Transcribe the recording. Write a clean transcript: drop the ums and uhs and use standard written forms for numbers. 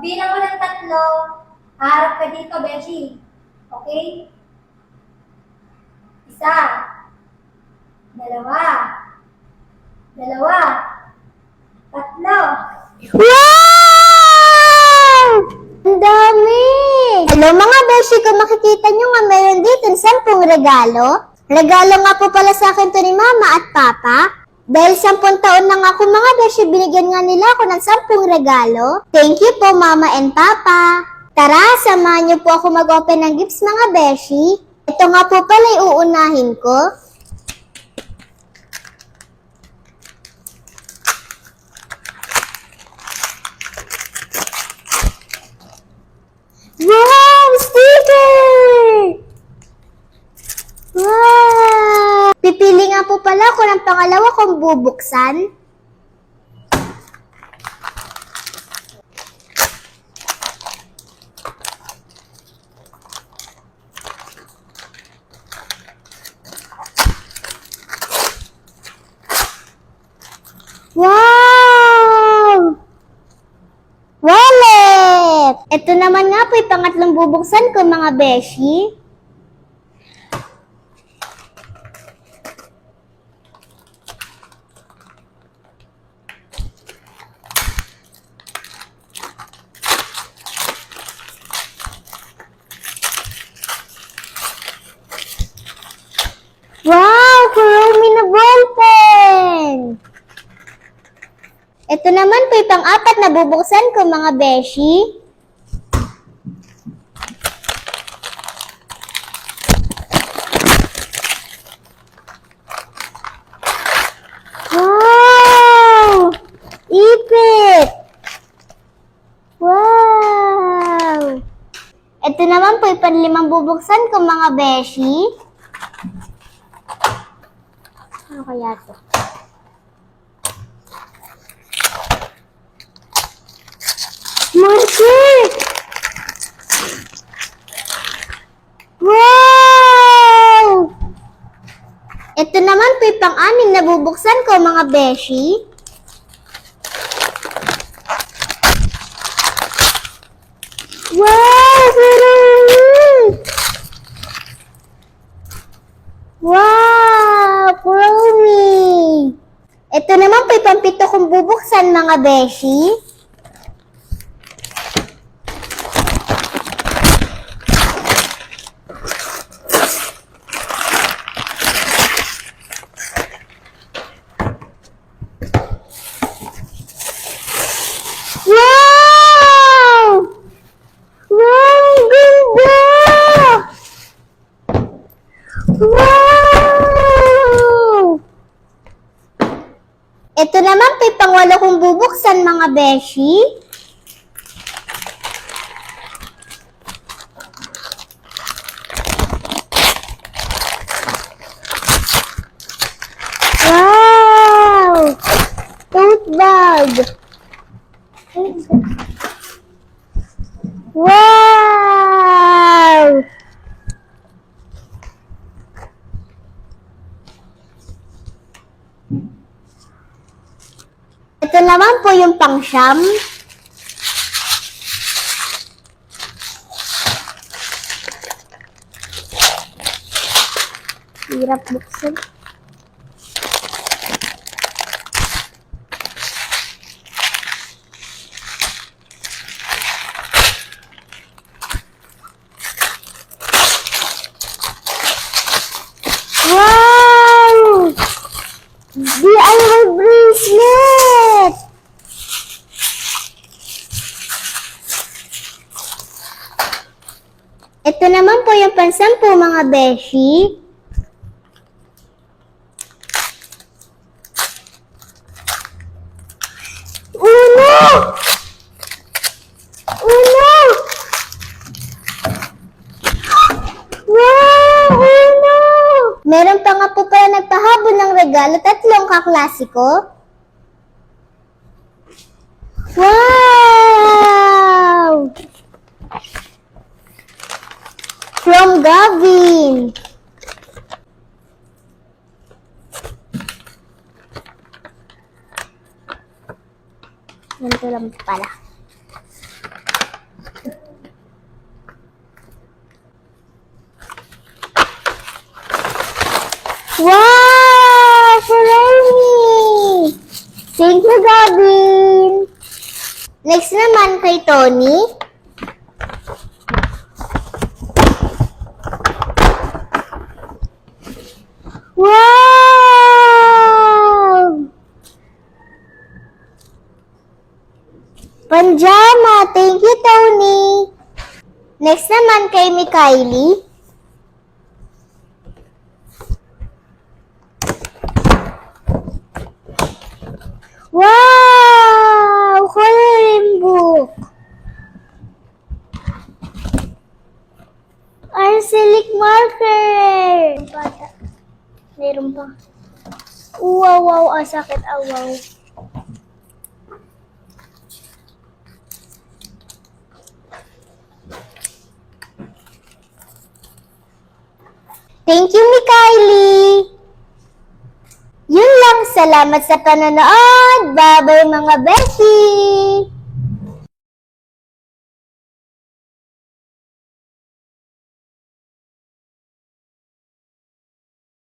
Pagbilang mo ng 3, harap ka dito, Beshi. Okay? 1, 2, 3. Wow! Ang dami! Hello mga beshi, kung makikita nyo nga meron dito 10 regalo. Regalo nga po pala sa akin to ni Mama at Papa. Dahil 10 taon na nga ako mga beshi, binigyan nga nila ako ng 10 regalo. Thank you po Mama and Papa. Tara, samahan niyo po ako mag-open ng gifts mga beshi. Ito nga po pala uunahin ko. Wow! Sticker! Wow! Pipili nga po pala ako ng pangalawa kong bubuksan. Wow! Wallet! Ito naman nga po yung pangatlong bubuksan ko mga beshi. Wow! Kurumi na ballpen! Ito naman po yung pang-4 na bubuksan ko mga beshi. Wow! Ipit! Wow! Ito naman po yung pang-5 bubuksan ko mga beshi. Ano kaya ito? Marker! Wow! Ito naman po yung pang-6 na bubuksan ko mga beshi. Wow! Kurumi! Wow! Kurumi! Ito naman po yung pang-7 kong bubuksan mga beshi. Wow! Wow! Ang ganda! Wow! Ito naman po yung pang-8 kong bubuksan mga beshi. Wow! Tote bag! Wow! Ito naman po yung pang-9. Hirap buksan. Wow! DIY bracelet! Ito naman po yung pang-10 mga beshi. Uno! Uno! Wow! Uno! Meron pa nga po pala nagpahabol ng regalo, 3 kaklasiko. Wow! From Gavin. Ganito lang pala. Wow! Shirley! Thank you, Gavin! Next naman kay Tony. Wow! Panjama! Thank you, Tony! Next naman kay Mikaeli. Wow! Coloring book! Arsenic marker! Bata. Meron pa. Wow, wow, sakit, wow. Thank you, Mikaeli! Yun lang, salamat sa panonood! Bye-bye mga beshi!